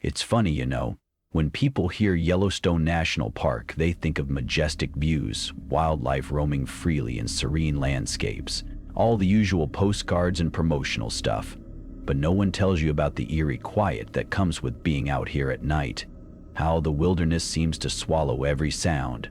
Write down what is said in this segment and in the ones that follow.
It's funny, when people hear Yellowstone National Park, they think of majestic views, wildlife roaming freely in serene landscapes, all the usual postcards and promotional stuff. But no one tells you about the eerie quiet that comes with being out here at night, how the wilderness seems to swallow every sound,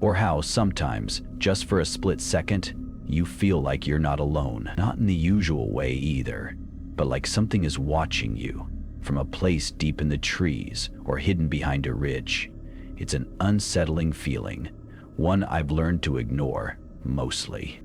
or how sometimes, just for a split second, you feel like you're not alone. Not in the usual way either, but like something is watching you from a place deep in the trees or hidden behind a ridge. It's an unsettling feeling, one I've learned to ignore, mostly.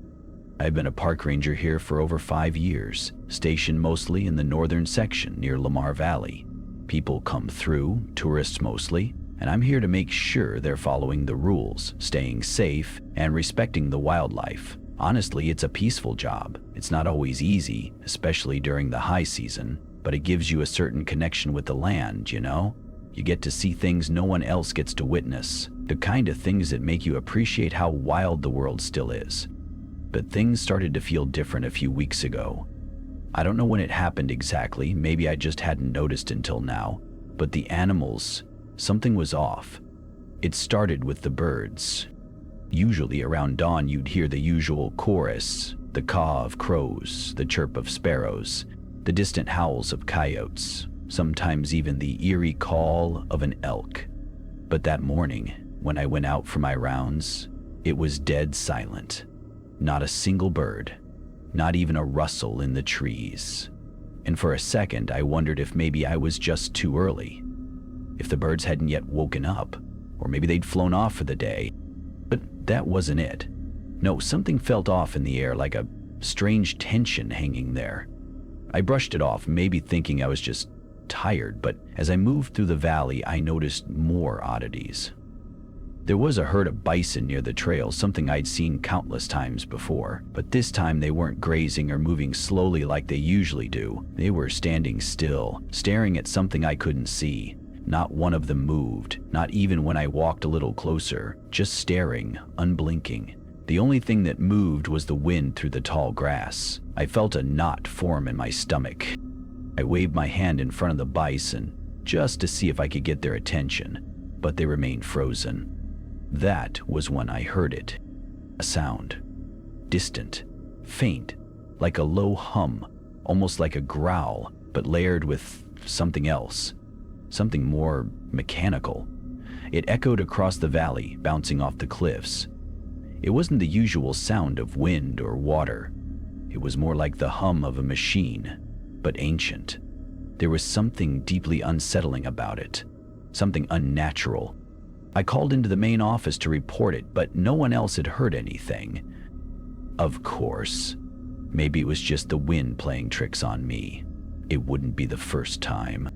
I've been a park ranger here for over 5 years, stationed mostly in the northern section near Lamar Valley. People come through, tourists mostly, and I'm here to make sure they're following the rules, staying safe, and respecting the wildlife. Honestly, it's a peaceful job. It's not always easy, especially during the high season, but it gives you a certain connection with the land, You get to see things no one else gets to witness, the kind of things that make you appreciate how wild the world still is. But things started to feel different a few weeks ago. I don't know when it happened exactly, maybe I just hadn't noticed until now, but the animals, something was off. It started with the birds. Usually around dawn you'd hear the usual chorus, the caw of crows, the chirp of sparrows, the distant howls of coyotes, sometimes even the eerie call of an elk. But that morning, when I went out for my rounds, it was dead silent. Not a single bird, not even a rustle in the trees. And for a second I wondered if maybe I was just too early, if the birds hadn't yet woken up, or maybe they'd flown off for the day. But that wasn't it. No, something felt off in the air, like a strange tension hanging there. I brushed it off, maybe thinking I was just tired, but as I moved through the valley, I noticed more oddities. There was a herd of bison near the trail, something I'd seen countless times before, but this time they weren't grazing or moving slowly like they usually do. They were standing still, staring at something I couldn't see. Not one of them moved, not even when I walked a little closer, just staring, unblinking. The only thing that moved was the wind through the tall grass. I felt a knot form in my stomach. I waved my hand in front of the bison, just to see if I could get their attention, but they remained frozen. That was when I heard it. A sound. Distant, faint, like a low hum, almost like a growl, but layered with something else. Something more mechanical. It echoed across the valley, bouncing off the cliffs. It wasn't the usual sound of wind or water. It was more like the hum of a machine, but ancient. There was something deeply unsettling about it, something unnatural. I called into the main office to report it, but no one else had heard anything. Of course, maybe it was just the wind playing tricks on me. It wouldn't be the first time.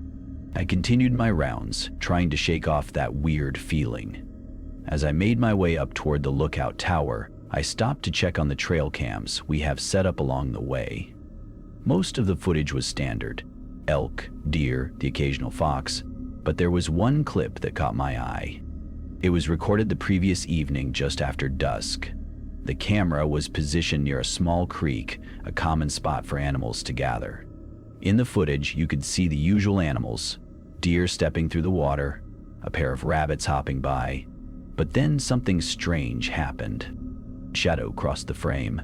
I continued my rounds, trying to shake off that weird feeling. As I made my way up toward the lookout tower, I stopped to check on the trail cams we have set up along the way. Most of the footage was standard: elk, deer, the occasional fox, but there was one clip that caught my eye. It was recorded the previous evening just after dusk. The camera was positioned near a small creek, a common spot for animals to gather. In the footage, you could see the usual animals: deer stepping through the water, a pair of rabbits hopping by. But then something strange happened. Shadow crossed the frame.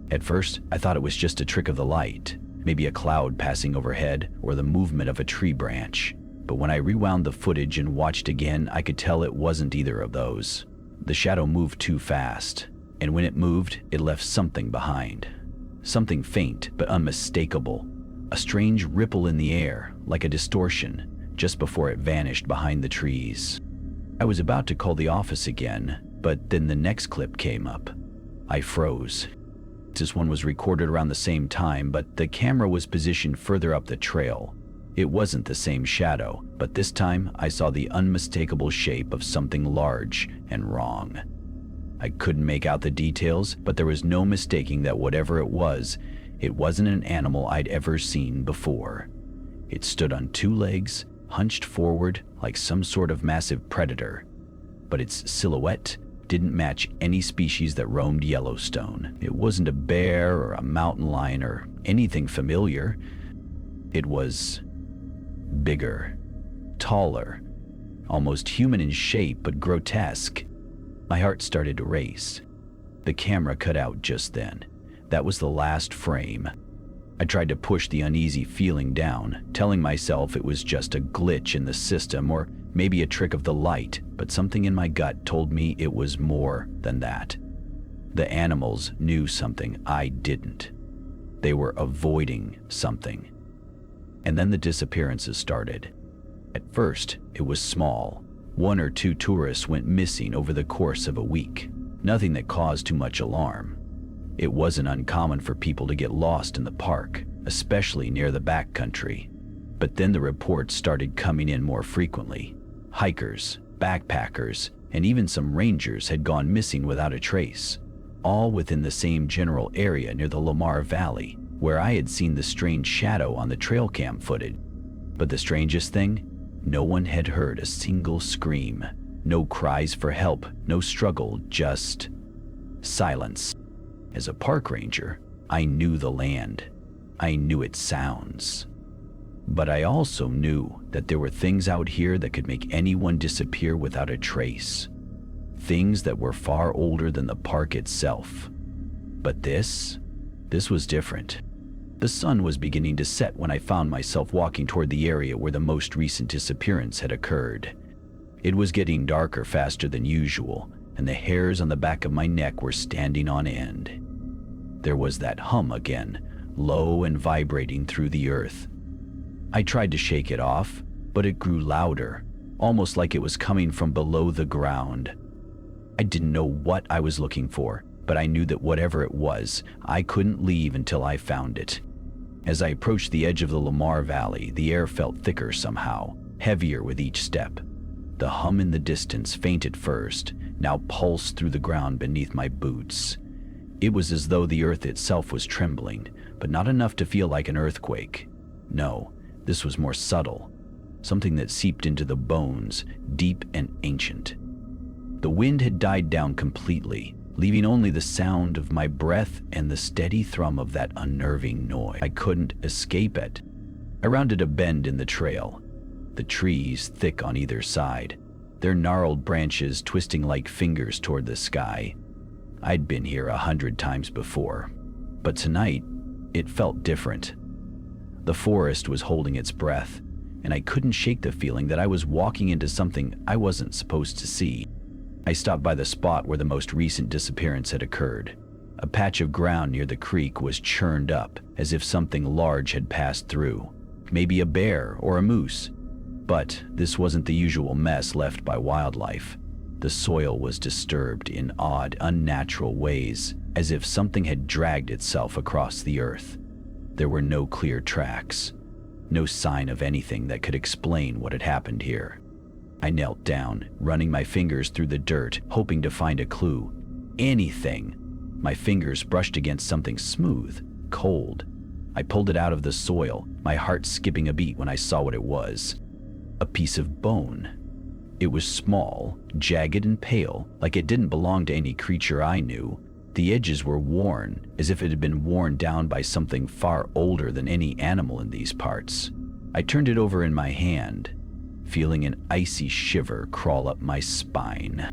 At first, I thought it was just a trick of the light, maybe a cloud passing overhead or the movement of a tree branch. But when I rewound the footage and watched again, I could tell it wasn't either of those. The shadow moved too fast, and when it moved, it left something behind. Something faint but unmistakable. A strange ripple in the air, like a distortion, just before it vanished behind the trees. I was about to call the office again, but then the next clip came up. I froze. This one was recorded around the same time, but the camera was positioned further up the trail. It wasn't the same shadow, but this time I saw the unmistakable shape of something large and wrong. I couldn't make out the details, but there was no mistaking that whatever it wasn't an animal I'd ever seen before. It stood on 2 legs, hunched forward like some sort of massive predator, but its silhouette didn't match any species that roamed Yellowstone. It wasn't a bear or a mountain lion or anything familiar. It was bigger, taller, almost human in shape but grotesque. My heart started to race. The camera cut out just then. That was the last frame. I tried to push the uneasy feeling down, telling myself it was just a glitch in the system or maybe a trick of the light, but something in my gut told me it was more than that. The animals knew something I didn't. They were avoiding something. And then the disappearances started. At first, it was small. 1 or 2 tourists went missing over the course of a week. Nothing that caused too much alarm. It wasn't uncommon for people to get lost in the park, especially near the backcountry. But then the reports started coming in more frequently. Hikers, backpackers, and even some rangers had gone missing without a trace, all within the same general area near the Lamar Valley, where I had seen the strange shadow on the trail cam footage. But the strangest thing? No one had heard a single scream. No cries for help, no struggle, just silence. As a park ranger, I knew the land. I knew its sounds. But I also knew that there were things out here that could make anyone disappear without a trace. Things that were far older than the park itself. But this was different. The sun was beginning to set when I found myself walking toward the area where the most recent disappearance had occurred. It was getting darker faster than usual, and the hairs on the back of my neck were standing on end. There was that hum again, low and vibrating through the earth. I tried to shake it off, but it grew louder, almost like it was coming from below the ground. I didn't know what I was looking for, but I knew that whatever it was, I couldn't leave until I found it. As I approached the edge of the Lamar Valley, the air felt thicker somehow, heavier with each step. The hum in the distance, faint at first, now pulsed through the ground beneath my boots. It was as though the earth itself was trembling, but not enough to feel like an earthquake. No, this was more subtle, something that seeped into the bones, deep and ancient. The wind had died down completely, leaving only the sound of my breath and the steady thrum of that unnerving noise. I couldn't escape it. I rounded a bend in the trail, the trees thick on either side, their gnarled branches twisting like fingers toward the sky. I'd been here 100 times before, but tonight it felt different. The forest was holding its breath, and I couldn't shake the feeling that I was walking into something I wasn't supposed to see. I stopped by the spot where the most recent disappearance had occurred. A patch of ground near the creek was churned up, as if something large had passed through. Maybe a bear or a moose. But this wasn't the usual mess left by wildlife. The soil was disturbed in odd, unnatural ways, as if something had dragged itself across the earth. There were no clear tracks, no sign of anything that could explain what had happened here. I knelt down, running my fingers through the dirt, hoping to find a clue. Anything. My fingers brushed against something smooth, cold. I pulled it out of the soil, my heart skipping a beat when I saw what it was. A piece of bone. It was small, jagged and pale, like it didn't belong to any creature I knew. The edges were worn, as if it had been worn down by something far older than any animal in these parts. I turned it over in my hand, feeling an icy shiver crawl up my spine.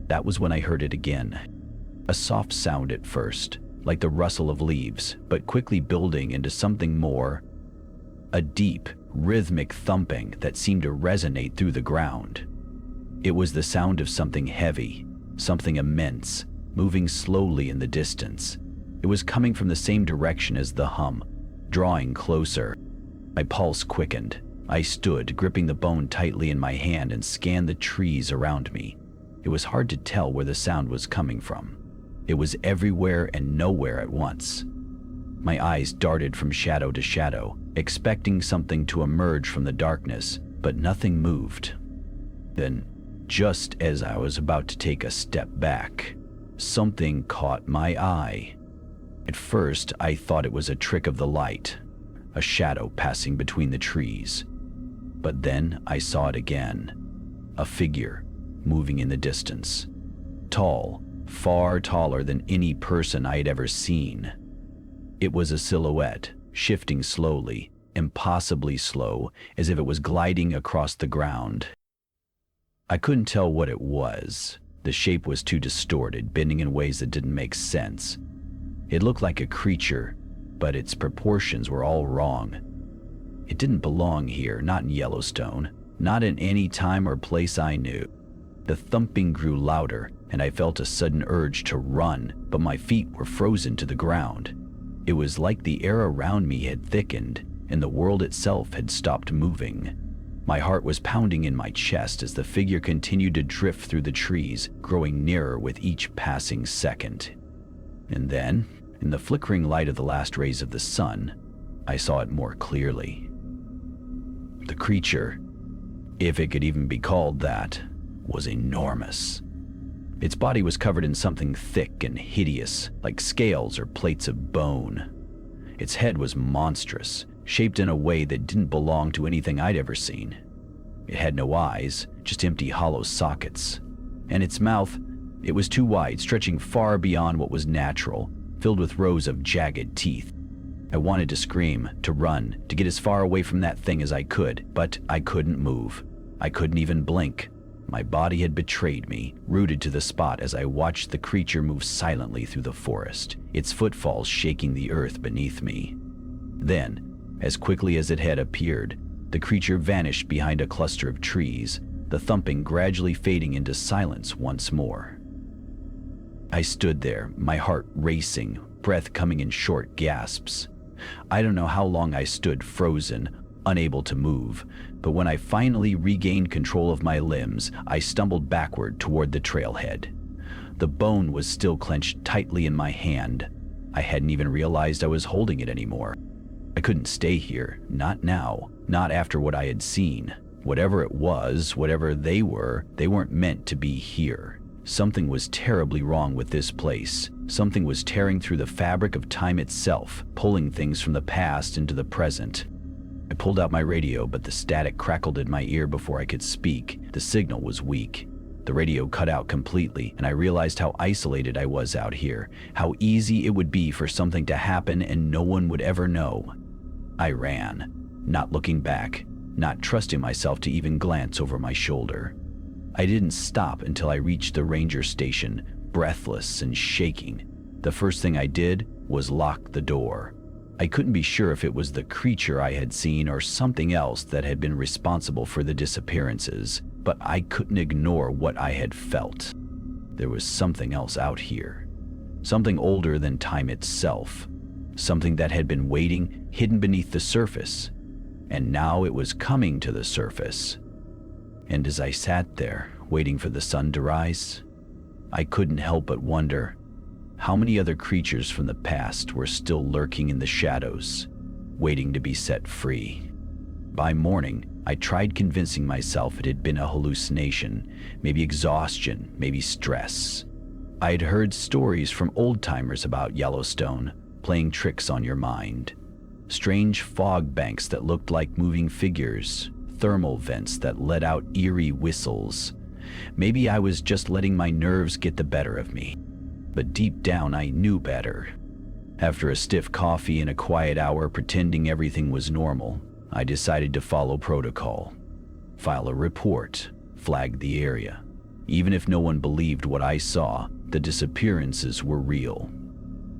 That was when I heard it again. A soft sound at first, like the rustle of leaves, but quickly building into something more. A deep, rhythmic thumping that seemed to resonate through the ground. It was the sound of something heavy, something immense, moving slowly in the distance. It was coming from the same direction as the hum, drawing closer. My pulse quickened. I stood, gripping the bone tightly in my hand and scanned the trees around me. It was hard to tell where the sound was coming from. It was everywhere and nowhere at once. My eyes darted from shadow to shadow, expecting something to emerge from the darkness, but nothing moved. Then, just as I was about to take a step back, something caught my eye. At first, I thought it was a trick of the light, a shadow passing between the trees. But then I saw it again, a figure moving in the distance. Tall, far taller than any person I had ever seen. It was a silhouette, shifting slowly, impossibly slow, as if it was gliding across the ground. I couldn't tell what it was. The shape was too distorted, bending in ways that didn't make sense. It looked like a creature, but its proportions were all wrong. It didn't belong here, not in Yellowstone, not in any time or place I knew. The thumping grew louder, and I felt a sudden urge to run, but my feet were frozen to the ground. It was like the air around me had thickened, and the world itself had stopped moving. My heart was pounding in my chest as the figure continued to drift through the trees, growing nearer with each passing second. And then, in the flickering light of the last rays of the sun, I saw it more clearly. The creature, if it could even be called that, was enormous. Its body was covered in something thick and hideous, like scales or plates of bone. Its head was monstrous, shaped in a way that didn't belong to anything I'd ever seen. It had no eyes, just empty hollow sockets. And its mouth, it was too wide, stretching far beyond what was natural, filled with rows of jagged teeth. I wanted to scream, to run, to get as far away from that thing as I could, but I couldn't move. I couldn't even blink. My body had betrayed me, rooted to the spot as I watched the creature move silently through the forest, its footfalls shaking the earth beneath me. Then, as quickly as it had appeared, the creature vanished behind a cluster of trees, the thumping gradually fading into silence once more. I stood there, my heart racing, breath coming in short gasps. I don't know how long I stood frozen, unable to move, but when I finally regained control of my limbs, I stumbled backward toward the trailhead. The bone was still clenched tightly in my hand. I hadn't even realized I was holding it anymore. I couldn't stay here, not now, not after what I had seen. Whatever it was, whatever they weren't meant to be here. Something was terribly wrong with this place. Something was tearing through the fabric of time itself, pulling things from the past into the present. I pulled out my radio, but the static crackled in my ear before I could speak. The signal was weak. The radio cut out completely, and I realized how isolated I was out here, how easy it would be for something to happen and no one would ever know. I ran, not looking back, not trusting myself to even glance over my shoulder. I didn't stop until I reached the ranger station, breathless and shaking. The first thing I did was lock the door. I couldn't be sure if it was the creature I had seen or something else that had been responsible for the disappearances, but I couldn't ignore what I had felt. There was something else out here. Something older than time itself. Something that had been waiting, hidden beneath the surface. And now it was coming to the surface. And as I sat there, waiting for the sun to rise, I couldn't help but wonder how many other creatures from the past were still lurking in the shadows, waiting to be set free. By morning, I tried convincing myself it had been a hallucination, maybe exhaustion, maybe stress. I had heard stories from old-timers about Yellowstone, playing tricks on your mind. Strange fog banks that looked like moving figures, thermal vents that let out eerie whistles. Maybe I was just letting my nerves get the better of me. But deep down I knew better. After a stiff coffee and a quiet hour pretending everything was normal, I decided to follow protocol. File a report, flag the area. Even if no one believed what I saw, the disappearances were real.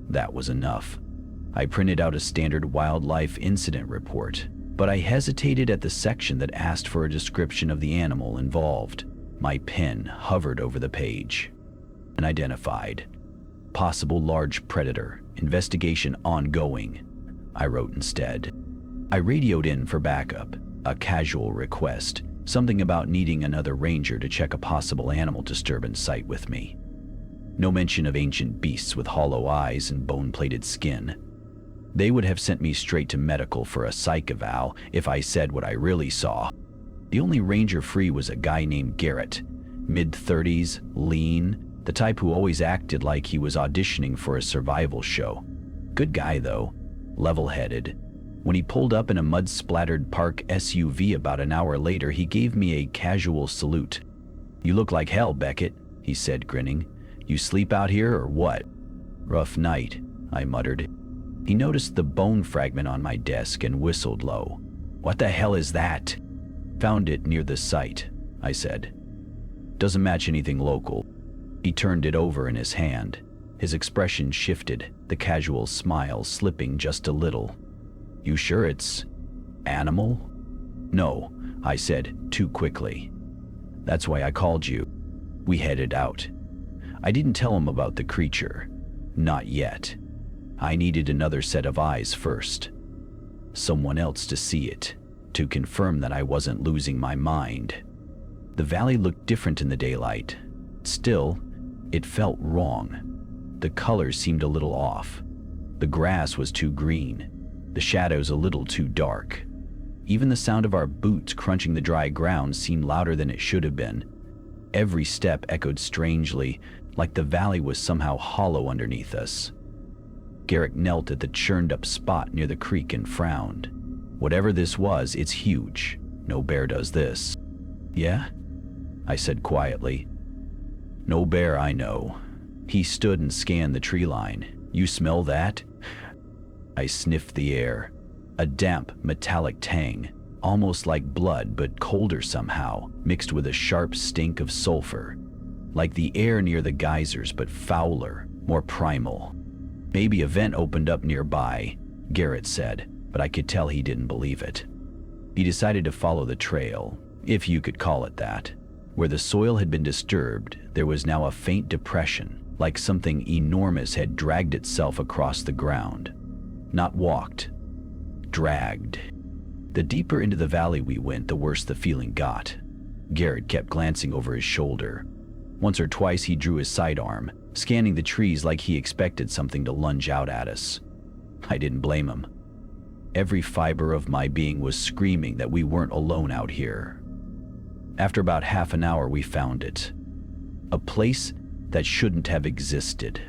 That was enough. I printed out a standard wildlife incident report, but I hesitated at the section that asked for a description of the animal involved. My pen hovered over the page. Unidentified. Possible large predator. Investigation ongoing. I wrote instead. I radioed in for backup, a casual request, something about needing another ranger to check a possible animal disturbance site with me. No mention of ancient beasts with hollow eyes and bone-plated skin. They would have sent me straight to medical for a psych eval if I said what I really saw. The only ranger free was a guy named Garrett, mid-30s, lean, the type who always acted like he was auditioning for a survival show. Good guy though, level-headed. When he pulled up in a mud-splattered park SUV about an hour later, he gave me a casual salute. "You look like hell, Beckett," he said, grinning. "You sleep out here or what?" "Rough night," I muttered. He noticed the bone fragment on my desk and whistled low. "What the hell is that?" "Found it near the site," I said. "Doesn't match anything local." He turned it over in his hand. His expression shifted, the casual smile slipping just a little. "You sure it's animal?" "No," I said too quickly. "That's why I called you." We headed out. I didn't tell him about the creature. Not yet. I needed another set of eyes first. Someone else to see it, to confirm that I wasn't losing my mind. The valley looked different in the daylight. Still, it felt wrong. The colors seemed a little off. The grass was too green, the shadows a little too dark. Even the sound of our boots crunching the dry ground seemed louder than it should have been. Every step echoed strangely, like the valley was somehow hollow underneath us. Garrett knelt at the churned-up spot near the creek and frowned. "Whatever this was, it's huge. No bear does this." "Yeah?" I said quietly. "No bear I know." He stood and scanned the tree line. "You smell that?" I sniffed the air. A damp, metallic tang, almost like blood but colder somehow, mixed with a sharp stink of sulfur. Like the air near the geysers but fouler, more primal. "Maybe a vent opened up nearby," Garrett said, but I could tell he didn't believe it. He decided to follow the trail, if you could call it that. Where the soil had been disturbed, there was now a faint depression, like something enormous had dragged itself across the ground. Not walked. Dragged. The deeper into the valley we went, the worse the feeling got. Garrett kept glancing over his shoulder. Once or twice he drew his sidearm, scanning the trees like he expected something to lunge out at us. I didn't blame him. Every fiber of my being was screaming that we weren't alone out here. After about half an hour, we found it. A place that shouldn't have existed.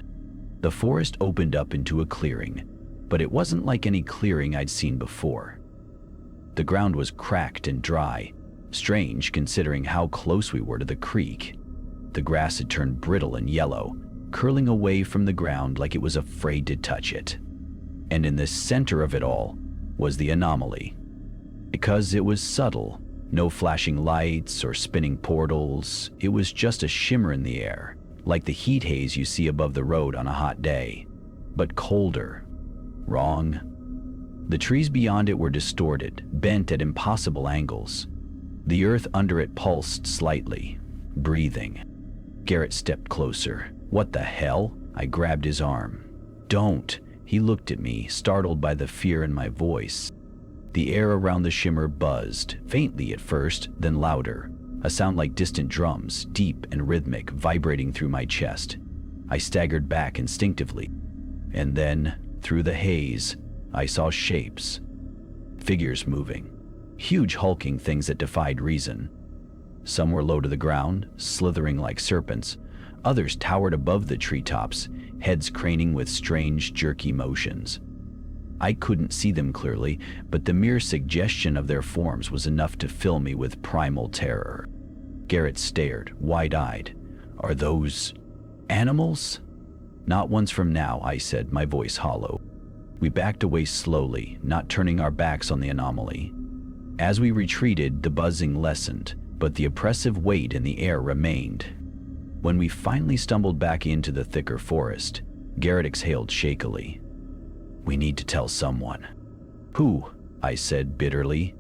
The forest opened up into a clearing, but it wasn't like any clearing I'd seen before. The ground was cracked and dry, strange considering how close we were to the creek. The grass had turned brittle and yellow, curling away from the ground like it was afraid to touch it. And in the center of it all was the anomaly. Because it was subtle, no flashing lights or spinning portals, it was just a shimmer in the air, like the heat haze you see above the road on a hot day, but colder. Wrong. The trees beyond it were distorted, bent at impossible angles. The earth under it pulsed slightly, breathing. Garrett stepped closer. "What the hell?" I grabbed his arm. "Don't." He looked at me, startled by the fear in my voice. The air around the shimmer buzzed, faintly at first, then louder. A sound like distant drums, deep and rhythmic, vibrating through my chest. I staggered back instinctively. And then, through the haze, I saw shapes. Figures moving. Huge hulking things that defied reason. Some were low to the ground, slithering like serpents. Others towered above the treetops, heads craning with strange, jerky motions. I couldn't see them clearly, but the mere suggestion of their forms was enough to fill me with primal terror. Garrett stared, wide-eyed. "Are those animals?" "Not ones from now," I said, my voice hollow. We backed away slowly, not turning our backs on the anomaly. As we retreated, the buzzing lessened, but the oppressive weight in the air remained. When we finally stumbled back into the thicker forest, Garrett exhaled shakily. "We need to tell someone." "Who?" I said bitterly.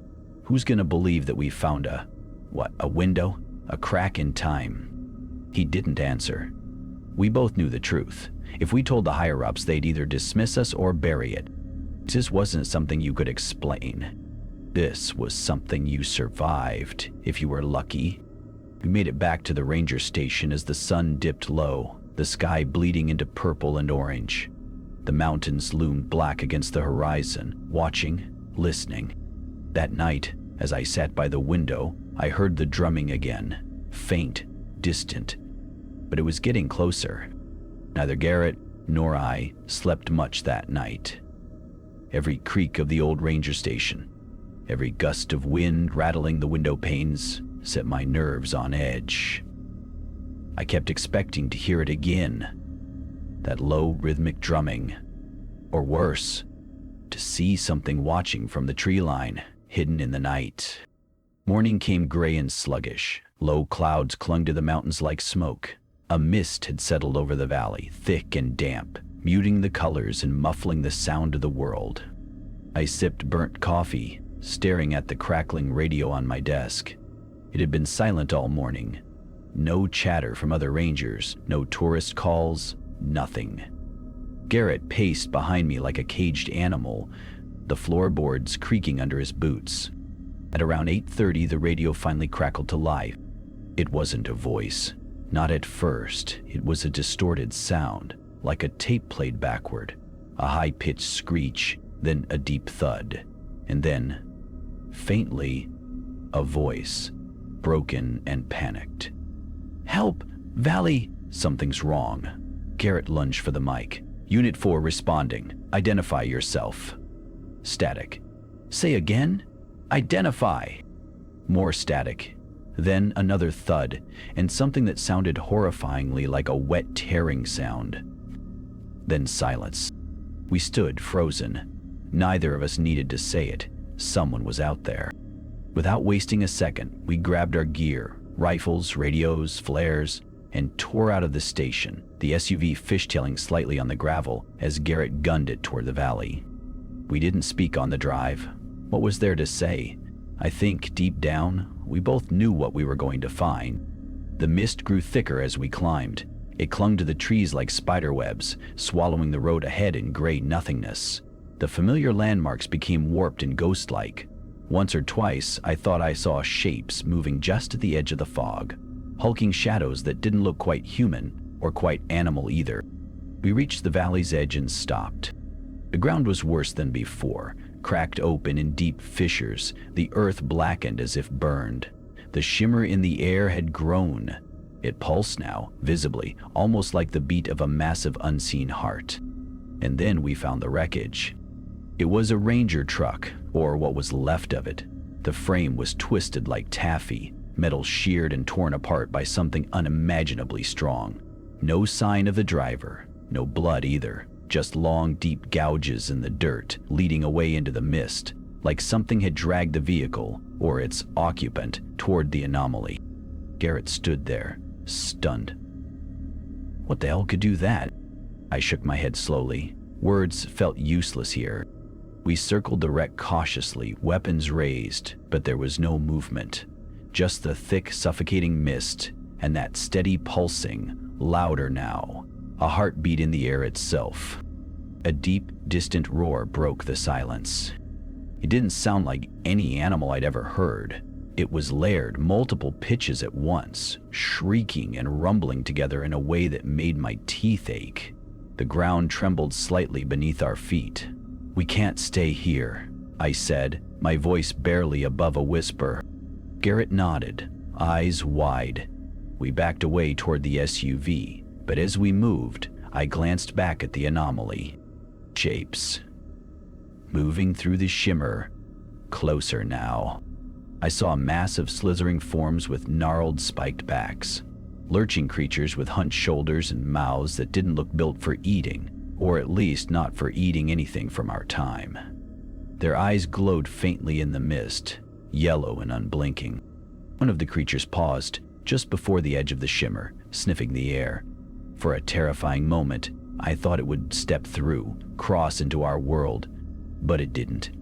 "Who's gonna believe that we found a window? A crack in time?" He didn't answer. We both knew the truth. If we told the higher-ups, they'd either dismiss us or bury it. This wasn't something you could explain. This was something you survived, if you were lucky. We made it back to the ranger station as the sun dipped low, the sky bleeding into purple and orange. The mountains loomed black against the horizon, watching, listening. That night, as I sat by the window, I heard the drumming again, faint, distant, but it was getting closer. Neither Garrett nor I slept much that night. Every creak of the old ranger station, every gust of wind rattling the window panes, set my nerves on edge. I kept expecting to hear it again. That low, rhythmic drumming. Or worse, to see something watching from the tree line, hidden in the night. Morning came gray and sluggish. Low clouds clung to the mountains like smoke. A mist had settled over the valley, thick and damp, muting the colors and muffling the sound of the world. I sipped burnt coffee, staring at the crackling radio on my desk. It had been silent all morning. No chatter from other rangers, no tourist calls, nothing. Garrett paced behind me like a caged animal, the floorboards creaking under his boots. At around 8:30, the radio finally crackled to life. It wasn't a voice. Not at first. It was a distorted sound, like a tape played backward. A high-pitched screech, then a deep thud. And then, faintly, a voice, broken and panicked. "Help! Valley! Something's wrong." Garrett lunged for the mic. "Unit 4 responding. Identify yourself." Static. "Say again?" "Identify." More static. Then another thud, and something that sounded horrifyingly like a wet tearing sound. Then silence. We stood frozen. Neither of us needed to say it. Someone was out there. Without wasting a second, we grabbed our gear, rifles, radios, flares, and tore out of the station, the SUV fishtailing slightly on the gravel as Garrett gunned it toward the valley. We didn't speak on the drive. What was there to say? I think, deep down, we both knew what we were going to find. The mist grew thicker as we climbed. It clung to the trees like spider webs, swallowing the road ahead in gray nothingness. The familiar landmarks became warped and ghost-like. Once or twice, I thought I saw shapes moving just at the edge of the fog, hulking shadows that didn't look quite human or quite animal either. We reached the valley's edge and stopped. The ground was worse than before, cracked open in deep fissures, the earth blackened as if burned. The shimmer in the air had grown. It pulsed now, visibly, almost like the beat of a massive unseen heart. And then we found the wreckage. It was a ranger truck, or what was left of it. The frame was twisted like taffy, metal sheared and torn apart by something unimaginably strong. No sign of the driver, no blood either. Just long, deep gouges in the dirt, leading away into the mist, like something had dragged the vehicle, or its occupant, toward the anomaly. Garrett stood there, stunned. What the hell could do that? I shook my head slowly. Words felt useless here. We circled the wreck cautiously, weapons raised, but there was no movement. Just the thick, suffocating mist, and that steady pulsing, louder now. A heartbeat in the air itself. A deep, distant roar broke the silence. It didn't sound like any animal I'd ever heard. It was layered, multiple pitches at once, shrieking and rumbling together in a way that made my teeth ache. The ground trembled slightly beneath our feet. "We can't stay here," I said, my voice barely above a whisper. Garrett nodded, eyes wide. We backed away toward the SUV. But as we moved, I glanced back at the anomaly. Shapes. Moving through the shimmer, closer now. I saw massive slithering forms with gnarled spiked backs. Lurching creatures with hunched shoulders and mouths that didn't look built for eating, or at least not for eating anything from our time. Their eyes glowed faintly in the mist, yellow and unblinking. One of the creatures paused, just before the edge of the shimmer, sniffing the air. For a terrifying moment, I thought it would step through, cross into our world, but it didn't.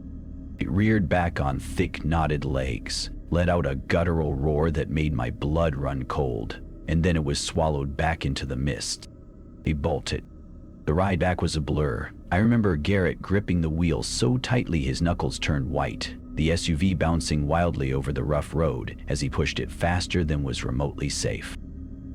It reared back on thick, knotted legs, let out a guttural roar that made my blood run cold, and then it was swallowed back into the mist. It bolted. The ride back was a blur. I remember Garrett gripping the wheel so tightly his knuckles turned white, the SUV bouncing wildly over the rough road as he pushed it faster than was remotely safe.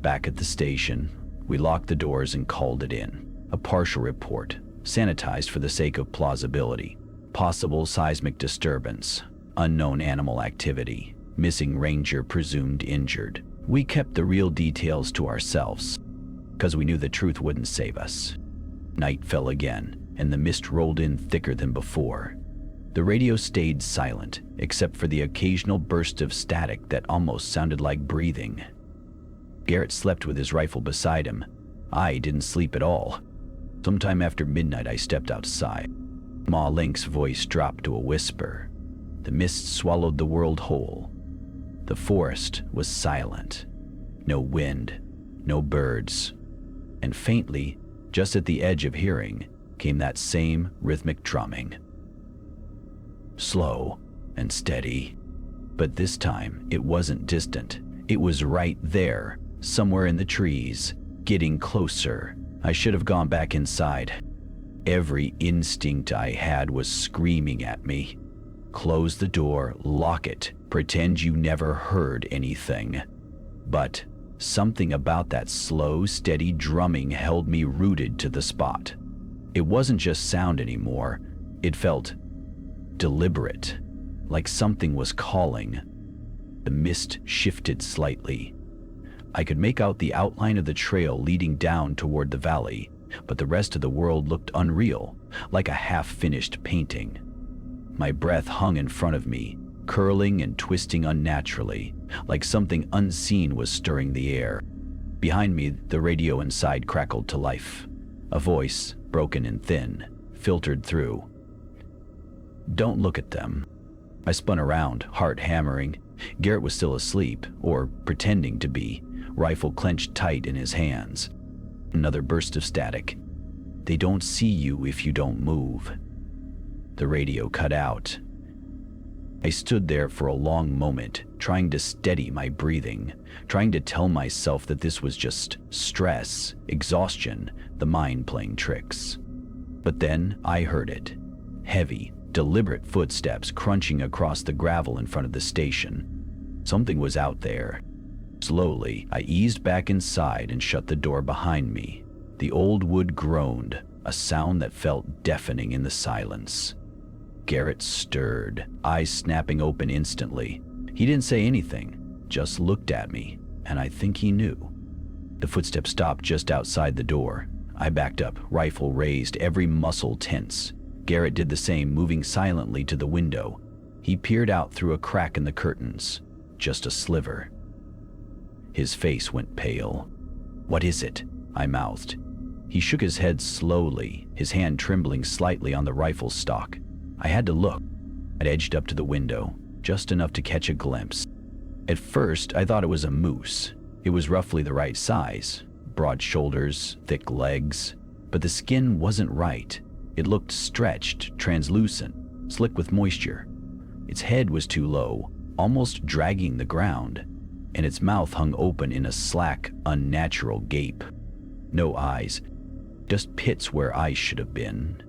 Back at the station, we locked the doors and called it in. A partial report, sanitized for the sake of plausibility. Possible seismic disturbance, unknown animal activity, missing ranger presumed injured. We kept the real details to ourselves, because we knew the truth wouldn't save us. Night fell again, and the mist rolled in thicker than before. The radio stayed silent, except for the occasional burst of static that almost sounded like breathing. Garrett slept with his rifle beside him. I didn't sleep at all. Sometime after midnight, I stepped outside. Ma Link's voice dropped to a whisper. The mist swallowed the world whole. The forest was silent. No wind, no birds. And faintly, just at the edge of hearing, came that same rhythmic drumming. Slow and steady. But this time, it wasn't distant. It was right there, somewhere in the trees, getting closer. I should have gone back inside. Every instinct I had was screaming at me. Close the door, lock it, pretend you never heard anything. But something about that slow, steady drumming held me rooted to the spot. It wasn't just sound anymore. It felt deliberate, like something was calling. The mist shifted slightly. I could make out the outline of the trail leading down toward the valley, but the rest of the world looked unreal, like a half-finished painting. My breath hung in front of me, curling and twisting unnaturally, like something unseen was stirring the air. Behind me, the radio inside crackled to life. A voice, broken and thin, filtered through. "Don't look at them." I spun around, heart hammering. Garrett was still asleep, or pretending to be, rifle clenched tight in his hands. Another burst of static. "They don't see you if you don't move." The radio cut out. I stood there for a long moment, trying to steady my breathing, trying to tell myself that this was just stress, exhaustion, the mind playing tricks. But then I heard it. Heavy, deliberate footsteps crunching across the gravel in front of the station. Something was out there. Slowly, I eased back inside and shut the door behind me. The old wood groaned, a sound that felt deafening in the silence. Garrett stirred, eyes snapping open instantly. He didn't say anything, just looked at me, and I think he knew. The footsteps stopped just outside the door. I backed up, rifle raised, every muscle tense. Garrett did the same, moving silently to the window. He peered out through a crack in the curtains, just a sliver. His face went pale. "What is it?" I mouthed. He shook his head slowly, his hand trembling slightly on the rifle stock. I had to look. I'd edged up to the window, just enough to catch a glimpse. At first, I thought it was a moose. It was roughly the right size, broad shoulders, thick legs, but the skin wasn't right. It looked stretched, translucent, slick with moisture. Its head was too low, almost dragging the ground, and its mouth hung open in a slack, unnatural gape. No eyes, just pits where eyes should have been.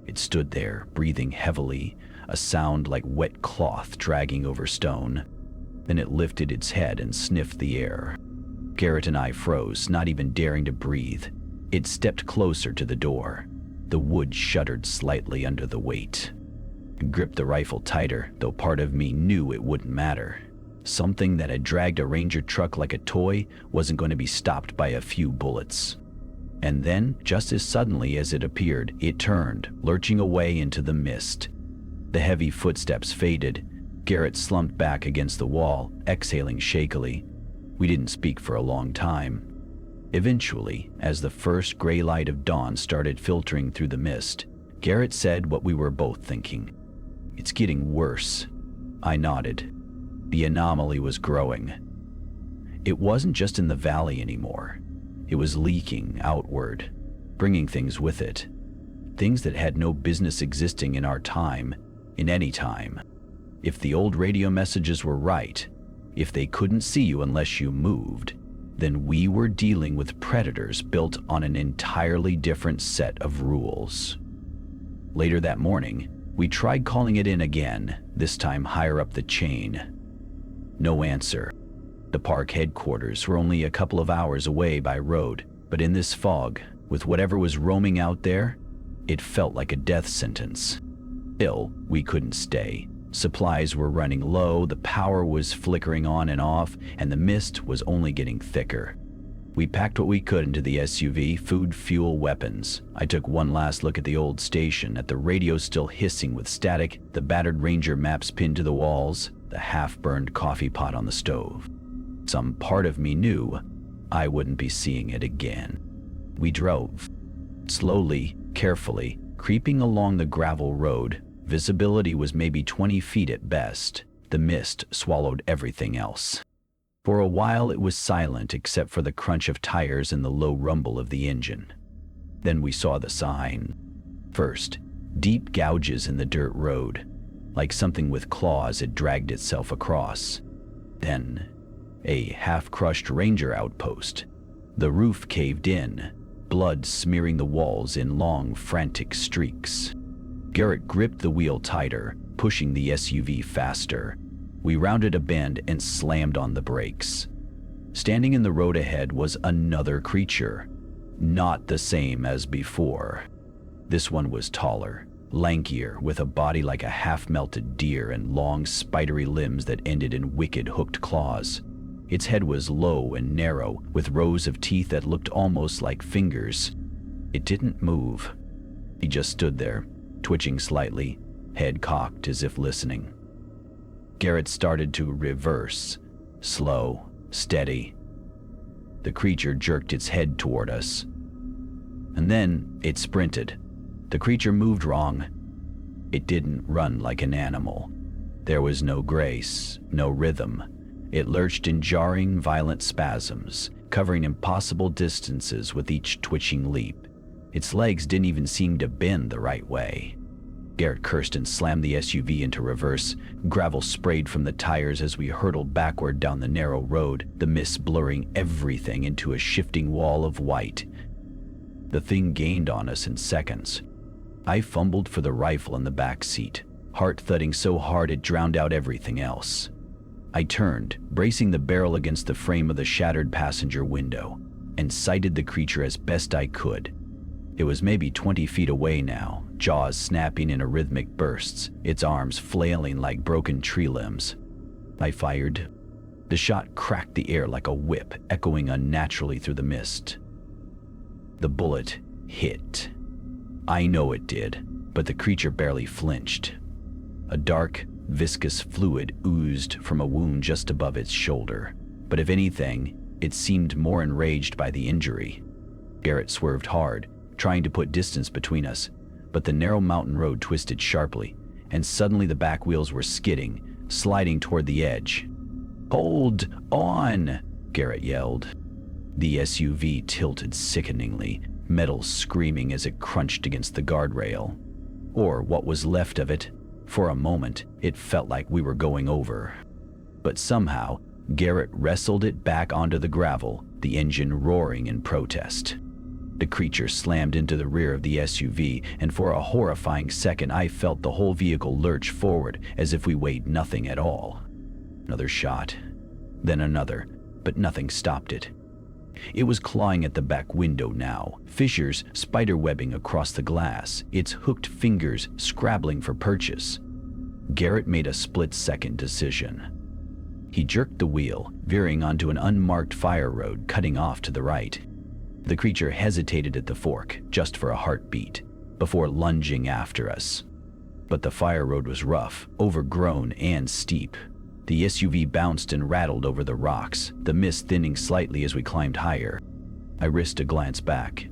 It stood there, breathing heavily, a sound like wet cloth dragging over stone. Then it lifted its head and sniffed the air. Garrett and I froze, not even daring to breathe. It stepped closer to the door. The wood shuddered slightly under the weight. I gripped the rifle tighter, though part of me knew it wouldn't matter. Something that had dragged a Ranger truck like a toy wasn't going to be stopped by a few bullets. And then, just as suddenly as it appeared, it turned, lurching away into the mist. The heavy footsteps faded. Garrett slumped back against the wall, exhaling shakily. We didn't speak for a long time. Eventually, as the first gray light of dawn started filtering through the mist, Garrett said what we were both thinking. "It's getting worse." I nodded. The anomaly was growing. It wasn't just in the valley anymore. It was leaking outward, bringing things with it. Things that had no business existing in our time, in any time. If the old radio messages were right, if they couldn't see you unless you moved, then we were dealing with predators built on an entirely different set of rules. Later that morning, we tried calling it in again, this time higher up the chain. No answer. The park headquarters were only a couple of hours away by road, but in this fog, with whatever was roaming out there, it felt like a death sentence. Still, we couldn't stay. Supplies were running low, the power was flickering on and off, and the mist was only getting thicker. We packed what we could into the SUV, food, fuel, weapons. I took one last look at the old station, at the radio still hissing with static, the battered Ranger maps pinned to the walls, the half-burned coffee pot on the stove. Some part of me knew I wouldn't be seeing it again. We drove. Slowly, carefully, Creeping along the gravel road, visibility was maybe 20 feet at best. The mist swallowed everything else. For a while it was silent except for the crunch of tires and the low rumble of the engine. Then we saw the sign. First, deep gouges in the dirt road, like something with claws had dragged itself across. Then, a half-crushed ranger outpost. The roof caved in, blood smearing the walls in long, frantic streaks. Garrett gripped the wheel tighter, pushing the SUV faster. We rounded a bend and slammed on the brakes. Standing in the road ahead was another creature, not the same as before. This one was taller, lankier, with a body like a half-melted deer and long, spidery limbs that ended in wicked hooked claws. Its head was low and narrow, with rows of teeth that looked almost like fingers. It didn't move. He just stood there, twitching slightly, head cocked as if listening. Garrett started to reverse, slow, steady. The creature jerked its head toward us. And then it sprinted. The creature moved wrong. It didn't run like an animal. There was no grace, no rhythm. It lurched in jarring, violent spasms, covering impossible distances with each twitching leap. Its legs didn't even seem to bend the right way. Garrett cursed and slammed the SUV into reverse. Gravel sprayed from the tires as we hurtled backward down the narrow road, the mist blurring everything into a shifting wall of white. The thing gained on us in seconds. I fumbled for the rifle in the back seat, heart thudding so hard it drowned out everything else. I turned, bracing the barrel against the frame of the shattered passenger window, and sighted the creature as best I could. It was maybe 20 feet away now, jaws snapping in rhythmic bursts, its arms flailing like broken tree limbs. I fired. The shot cracked the air like a whip, echoing unnaturally through the mist. The bullet hit. I know it did, but the creature barely flinched. A dark, viscous fluid oozed from a wound just above its shoulder, but if anything, it seemed more enraged by the injury. Garrett swerved hard, trying to put distance between us, but the narrow mountain road twisted sharply, and suddenly the back wheels were skidding, sliding toward the edge. "Hold on!" Garrett yelled. The SUV tilted sickeningly, metal screaming as it crunched against the guardrail. Or what was left of it. For a moment, it felt like we were going over. But somehow, Garrett wrestled it back onto the gravel, the engine roaring in protest. The creature slammed into the rear of the SUV, and for a horrifying second I felt the whole vehicle lurch forward as if we weighed nothing at all. Another shot, then another, but nothing stopped it. It was clawing at the back window now, fissures spiderwebbing across the glass, its hooked fingers scrabbling for purchase. Garrett made a split-second decision. He jerked the wheel, veering onto an unmarked fire road cutting off to the right. The creature hesitated at the fork, just for a heartbeat, before lunging after us. But the fire road was rough, overgrown, and steep. The SUV bounced and rattled over the rocks, the mist thinning slightly as we climbed higher. I risked a glance back.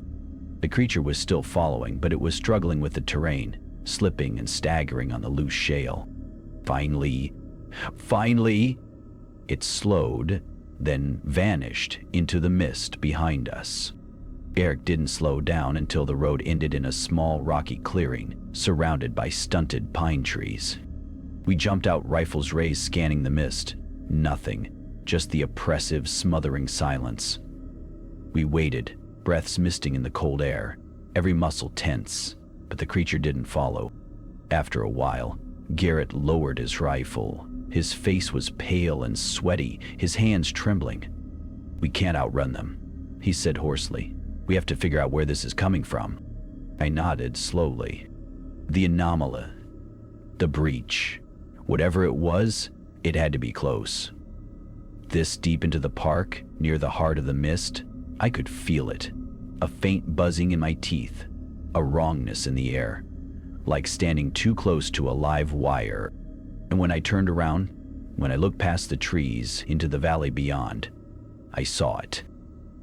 The creature was still following, but it was struggling with the terrain, slipping and staggering on the loose shale. Finally, it slowed, then vanished into the mist behind us. Eric didn't slow down until the road ended in a small rocky clearing, surrounded by stunted pine trees. We jumped out, rifles raised, scanning the mist. Nothing, just the oppressive, smothering silence. We waited, breaths misting in the cold air, every muscle tense, but the creature didn't follow. After a while, Garrett lowered his rifle. His face was pale and sweaty, his hands trembling. "We can't outrun them," he said hoarsely. "We have to figure out where this is coming from." I nodded slowly. The anomaly, the breach, whatever it was, it had to be close. This deep into the park, near the heart of the mist, I could feel it. A faint buzzing in my teeth, a wrongness in the air, like standing too close to a live wire. And when I turned around, when I looked past the trees into the valley beyond, I saw it.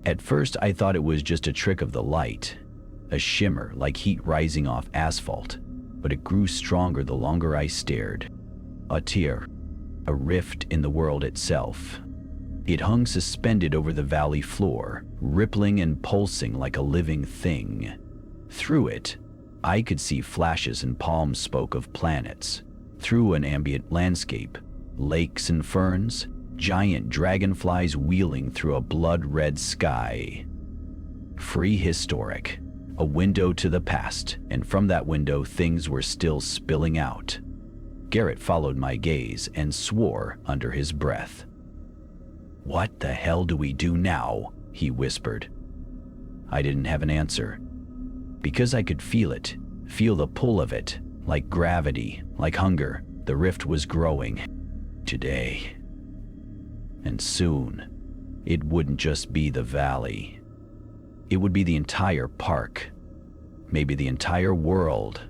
At first I thought it was just a trick of the light, a shimmer like heat rising off asphalt, but it grew stronger the longer I stared. A tear, a rift in the world itself. It hung suspended over the valley floor, rippling and pulsing like a living thing. Through it, I could see flashes and palm smoke of planets. Through an ambient landscape, lakes and ferns, giant dragonflies wheeling through a blood-red sky. Prehistoric, a window to the past, and from that window things were still spilling out. Garrett followed my gaze and swore under his breath. "What the hell do we do now?" he whispered. I didn't have an answer. Because I could feel it, feel the pull of it, like gravity, like hunger. The rift was growing. Today. And soon, it wouldn't just be the valley. It would be the entire park. Maybe the entire world.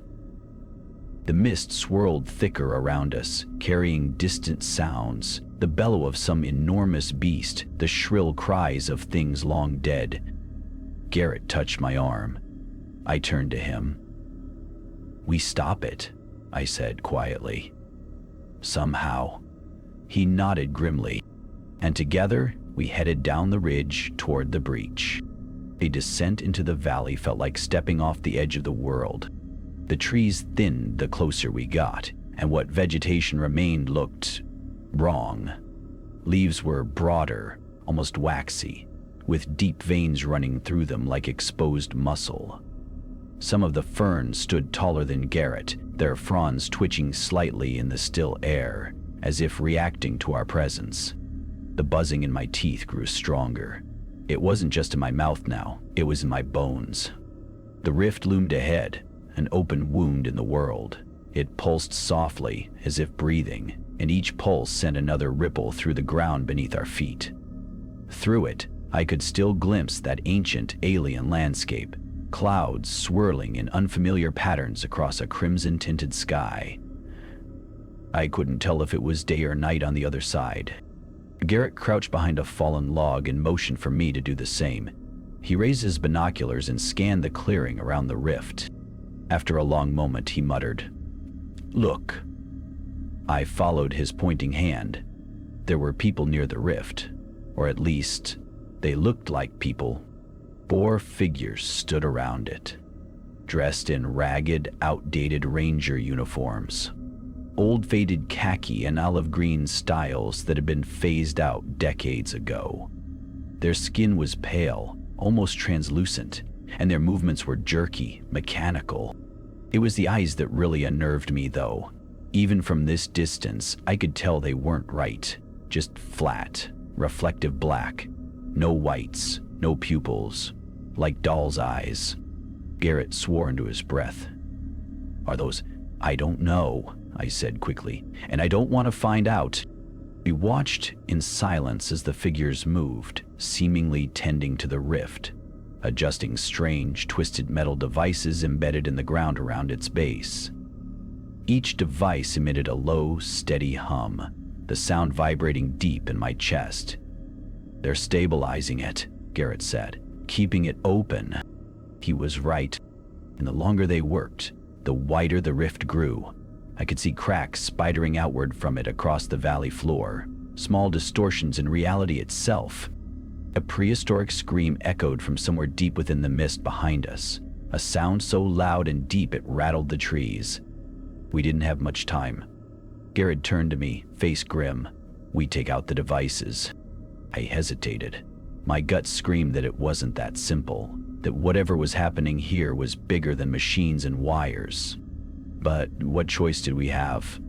The mist swirled thicker around us, carrying distant sounds, the bellow of some enormous beast, the shrill cries of things long dead. Garrett touched my arm. I turned to him. "We stop it," I said quietly. "Somehow." He nodded grimly, and together we headed down the ridge toward the breach. A descent into the valley felt like stepping off the edge of the world. The trees thinned the closer we got, and what vegetation remained looked wrong. Leaves were broader, almost waxy, with deep veins running through them like exposed muscle. Some of the ferns stood taller than Garrett, their fronds twitching slightly in the still air, as if reacting to our presence. The buzzing in my teeth grew stronger. It wasn't just in my mouth now, it was in my bones. The rift loomed ahead, an open wound in the world. It pulsed softly, as if breathing, and each pulse sent another ripple through the ground beneath our feet. Through it, I could still glimpse that ancient alien landscape, clouds swirling in unfamiliar patterns across a crimson-tinted sky. I couldn't tell if it was day or night on the other side. Garrett crouched behind a fallen log and motioned for me to do the same. He raised his binoculars and scanned the clearing around the rift. After a long moment, he muttered, "Look." I followed his pointing hand. There were people near the rift, or at least, they looked like people. 4 figures stood around it, dressed in ragged, outdated ranger uniforms. Old faded khaki and olive green styles that had been phased out decades ago. Their skin was pale, almost translucent, and their movements were jerky, mechanical. It was the eyes that really unnerved me, though. Even from this distance, I could tell they weren't right, just flat, reflective black. No whites, no pupils, like doll's eyes. Garrett swore into his breath. "Are those—" "I don't know," I said quickly, "and I don't want to find out." We watched in silence as the figures moved, seemingly tending to the rift, adjusting strange, twisted metal devices embedded in the ground around its base. Each device emitted a low, steady hum, the sound vibrating deep in my chest. "They're stabilizing it," Garrett said, "keeping it open." He was right, and the longer they worked, the wider the rift grew. I could see cracks spidering outward from it across the valley floor, small distortions in reality itself. A prehistoric scream echoed from somewhere deep within the mist behind us, a sound so loud and deep it rattled the trees. We didn't have much time. Garrett turned to me, face grim. "We take out the devices." I hesitated. My gut screamed that it wasn't that simple, that whatever was happening here was bigger than machines and wires. But what choice did we have?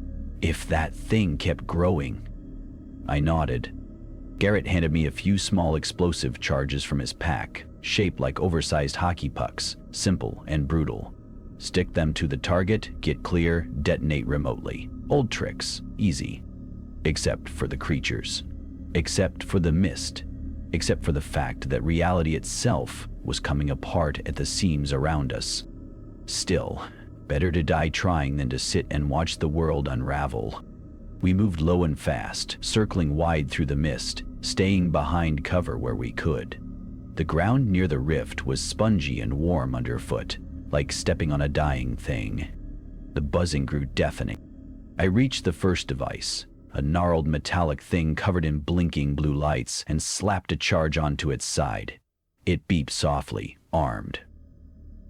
If that thing kept growing? I nodded. Garrett handed me a few small explosive charges from his pack, shaped like oversized hockey pucks, simple and brutal. Stick them to the target, get clear, detonate remotely. Old tricks, easy. Except for the creatures. Except for the mist. Except for the fact that reality itself was coming apart at the seams around us. Still, better to die trying than to sit and watch the world unravel. We moved low and fast, circling wide through the mist, staying behind cover where we could. The ground near the rift was spongy and warm underfoot, like stepping on a dying thing. The buzzing grew deafening. I reached the first device, a gnarled metallic thing covered in blinking blue lights, and slapped a charge onto its side. It beeped softly, armed.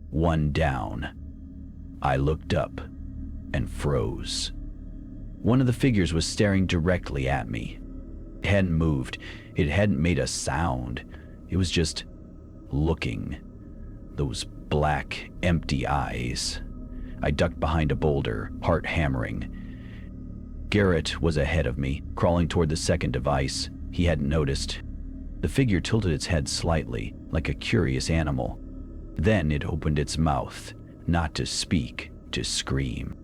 One down. I looked up and froze. One of the figures was staring directly at me. It hadn't moved. It hadn't made a sound. It was just looking. Those black, empty eyes. I ducked behind a boulder, heart hammering. Garrett was ahead of me, crawling toward the second device. He hadn't noticed. The figure tilted its head slightly, like a curious animal. Then it opened its mouth, not to speak, to scream.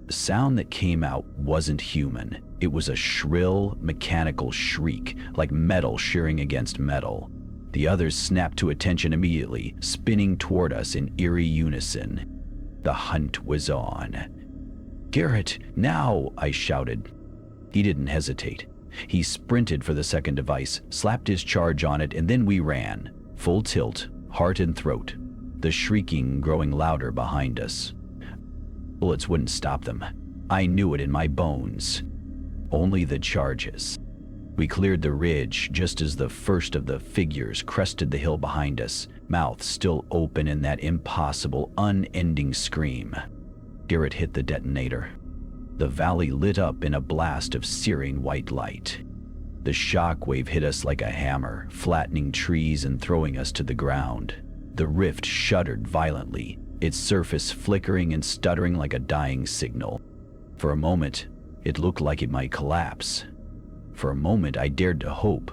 The sound that came out wasn't human. It was a shrill, mechanical shriek, like metal shearing against metal. The others snapped to attention immediately, spinning toward us in eerie unison. The hunt was on. "Garrett, now!" I shouted. He didn't hesitate. He sprinted for the second device, slapped his charge on it, and then we ran, full tilt, heart and throat, the shrieking growing louder behind us. Bullets wouldn't stop them. I knew it in my bones. Only the charges. We cleared the ridge just as the first of the figures crested the hill behind us, mouth still open in that impossible, unending scream. Garrett hit the detonator. The valley lit up in a blast of searing white light. The shockwave hit us like a hammer, flattening trees and throwing us to the ground. The rift shuddered violently, its surface flickering and stuttering like a dying signal. For a moment, it looked like it might collapse. For a moment, I dared to hope.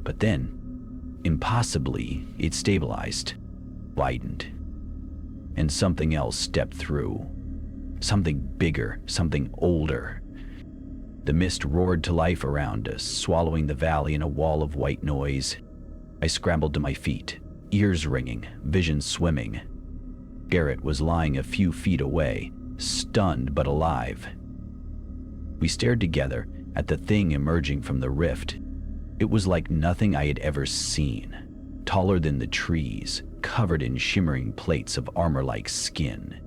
But then, impossibly, it stabilized, widened. And something else stepped through. Something bigger, something older. The mist roared to life around us, swallowing the valley in a wall of white noise. I scrambled to my feet, ears ringing, vision swimming. Garrett was lying a few feet away, stunned but alive. We stared together at the thing emerging from the rift. It was like nothing I had ever seen. Taller than the trees, covered in shimmering plates of armor-like skin.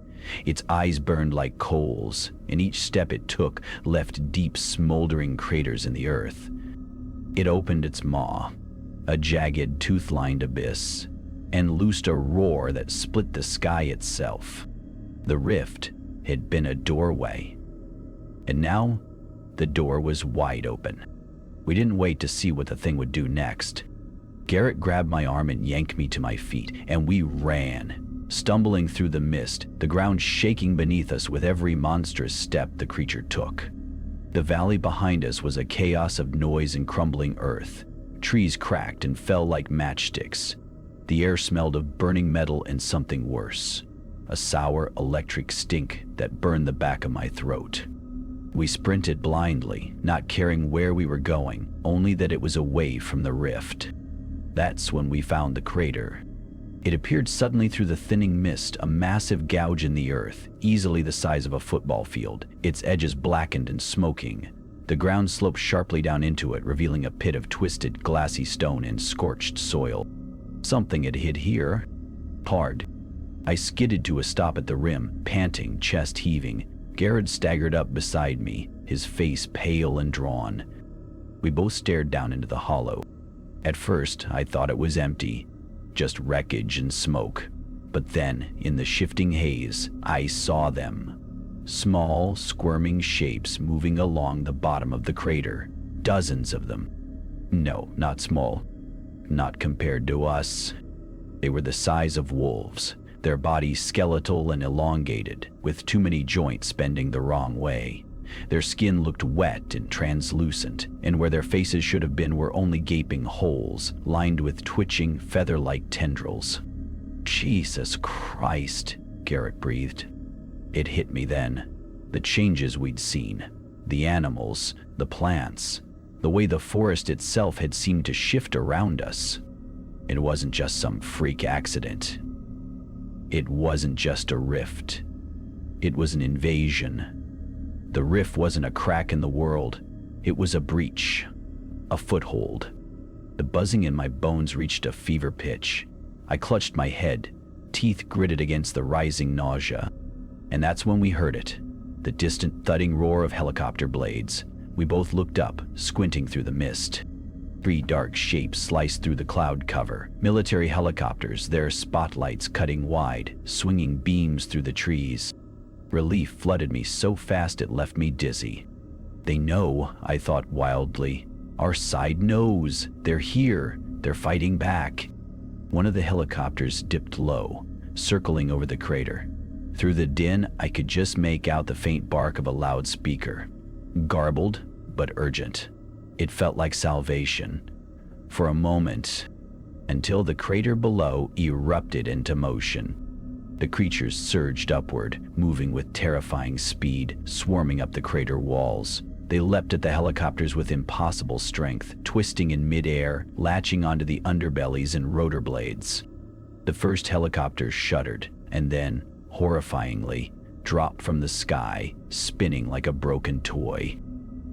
Its eyes burned like coals, and each step it took left deep, smoldering craters in the earth. It opened its maw, a jagged, tooth-lined abyss, and loosed a roar that split the sky itself. The rift had been a doorway, and now the door was wide open. We didn't wait to see what the thing would do next. Garrett grabbed my arm and yanked me to my feet, and we ran, stumbling through the mist, the ground shaking beneath us with every monstrous step the creature took. The valley behind us was a chaos of noise and crumbling earth. Trees cracked and fell like matchsticks. The air smelled of burning metal and something worse, a sour electric stink that burned the back of my throat. We sprinted blindly, not caring where we were going, only that it was away from the rift. That's when we found the crater. It appeared suddenly through the thinning mist, a massive gouge in the earth, easily the size of a football field, its edges blackened and smoking. The ground sloped sharply down into it, revealing a pit of twisted, glassy stone and scorched soil. Something had hid here. Hard. I skidded to a stop at the rim, panting, chest heaving. Garrett staggered up beside me, his face pale and drawn. We both stared down into the hollow. At first, I thought it was empty, just wreckage and smoke. But then, in the shifting haze, I saw them. Small, squirming shapes moving along the bottom of the crater. Dozens of them. No, not small. Not compared to us. They were the size of wolves. Their bodies skeletal and elongated, with too many joints bending the wrong way. Their skin looked wet and translucent, and where their faces should have been were only gaping holes, lined with twitching, feather-like tendrils. "Jesus Christ," Garrett breathed. It hit me then. The changes we'd seen. The animals, the plants, the way the forest itself had seemed to shift around us. It wasn't just some freak accident. It wasn't just a rift. It was an invasion. The rift wasn't a crack in the world. It was a breach, a foothold. The buzzing in my bones reached a fever pitch. I clutched my head, teeth gritted against the rising nausea. And that's when we heard it, the distant thudding roar of helicopter blades. We both looked up, squinting through the mist. 3 dark shapes sliced through the cloud cover. Military helicopters, their spotlights cutting wide, swinging beams through the trees. Relief flooded me so fast it left me dizzy. They know, I thought wildly. Our side knows. They're here. They're fighting back. One of the helicopters dipped low, circling over the crater. Through the din, I could just make out the faint bark of a loudspeaker. Garbled, but urgent. It felt like salvation. For a moment, until the crater below erupted into motion. The creatures surged upward, moving with terrifying speed, swarming up the crater walls. They leapt at the helicopters with impossible strength, twisting in midair, latching onto the underbellies and rotor blades. The first helicopter shuddered, and then, horrifyingly, dropped from the sky, spinning like a broken toy.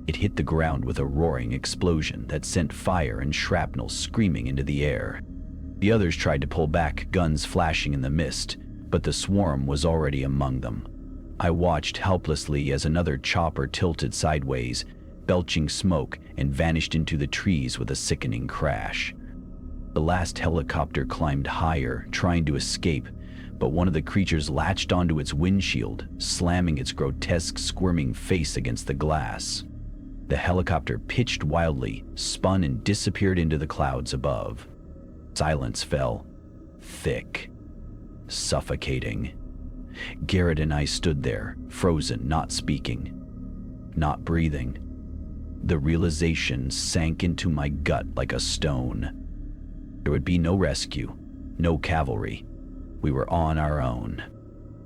It hit the ground with a roaring explosion that sent fire and shrapnel screaming into the air. The others tried to pull back, guns flashing in the mist, but the swarm was already among them. I watched helplessly as another chopper tilted sideways, belching smoke, and vanished into the trees with a sickening crash. The last helicopter climbed higher, trying to escape, but one of the creatures latched onto its windshield, slamming its grotesque, squirming face against the glass. The helicopter pitched wildly, spun, and disappeared into the clouds above. Silence fell, thick, suffocating. Garrett and I stood there, frozen, not speaking, not breathing. The realization sank into my gut like a stone. There would be no rescue, no cavalry. We were on our own.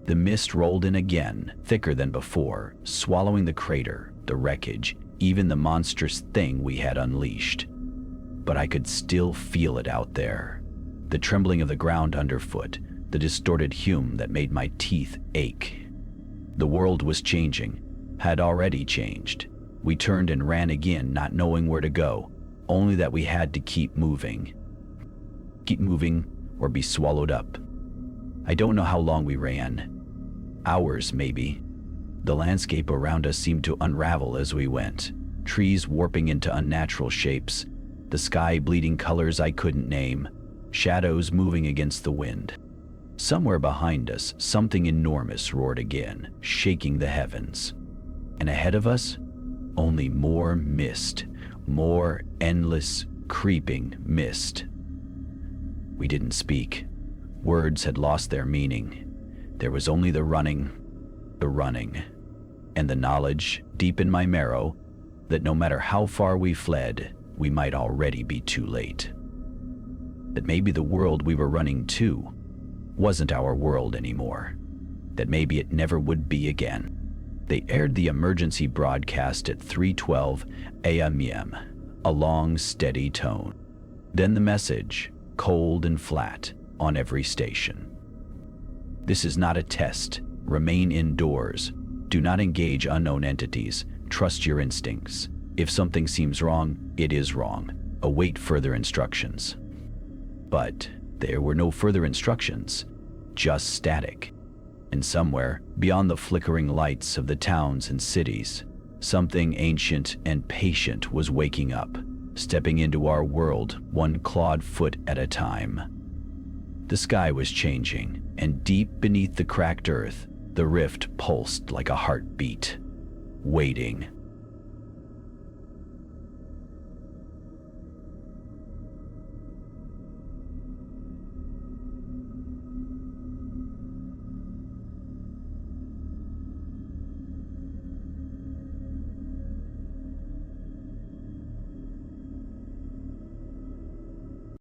The mist rolled in again, thicker than before, swallowing the crater, the wreckage, even the monstrous thing we had unleashed. But I could still feel it out there. The trembling of the ground underfoot, the distorted hum that made my teeth ache. The world was changing, had already changed. We turned and ran again, not knowing where to go, only that we had to keep moving. Keep moving or be swallowed up. I don't know how long we ran. Hours, maybe. The landscape around us seemed to unravel as we went, trees warping into unnatural shapes, the sky bleeding colors I couldn't name, shadows moving against the wind. Somewhere behind us, something enormous roared again, shaking the heavens. And ahead of us, only more mist, more endless, creeping mist. We didn't speak. Words had lost their meaning. There was only the running, and the knowledge, deep in my marrow, that no matter how far we fled, we might already be too late. That maybe the world we were running to wasn't our world anymore. That maybe it never would be again. They aired the emergency broadcast at 3:12 a.m., a long, steady tone. Then the message, cold and flat, on every station. This is not a test. Remain indoors. Do not engage unknown entities. Trust your instincts. If something seems wrong, it is wrong. Await further instructions. But there were no further instructions, just static. And somewhere, beyond the flickering lights of the towns and cities, something ancient and patient was waking up, stepping into our world one clawed foot at a time. The sky was changing, and deep beneath the cracked earth, the rift pulsed like a heartbeat, waiting.